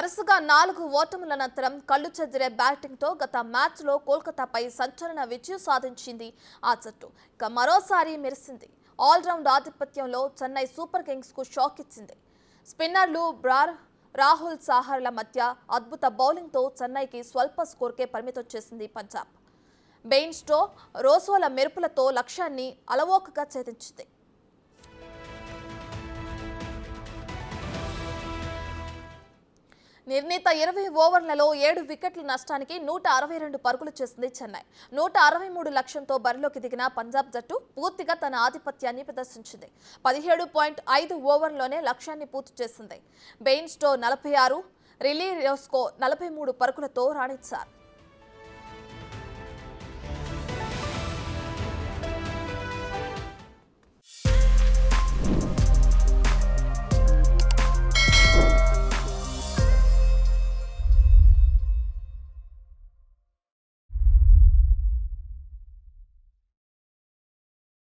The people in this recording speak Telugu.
వరుసగా 4 ఓటముల అనంతరం కళ్లు చెదిరే బ్యాటింగ్తో గత మ్యాచ్లో కోల్కతాపై సంచలన విజయం సాధించింది ఆ జట్టు. ఇక మరోసారి మెరిసింది. ఆల్రౌండ్ ఆధిపత్యంలో చెన్నై సూపర్ కింగ్స్కు షాక్ ఇచ్చింది. స్పిన్నర్లు రాహుల్ సాహర్ల మధ్య అద్భుత బౌలింగ్తో చెన్నైకి స్వల్ప స్కోర్కే పరిమితం చేసింది పంజాబ్. బెయిన్స్టో రోసోల మెరుపులతో లక్ష్యాన్ని అలవోకగా ఛేదించింది. నిర్ణీత 20 ఓవర్లలో 7 వికెట్ల నష్టానికి 162 పరుగులు చేసింది చెన్నై. 163 లక్ష్యంతో బరిలోకి దిగిన పంజాబ్ జట్టు పూర్తిగా తన ఆధిపత్యాన్ని ప్రదర్శించింది. 17.5 ఓవర్లలోనే లక్ష్యాన్ని పూర్తి చేసింది. బెయిన్స్టో 46, రిలీ రోస్కో 43 పరుగులతో రాణించారు.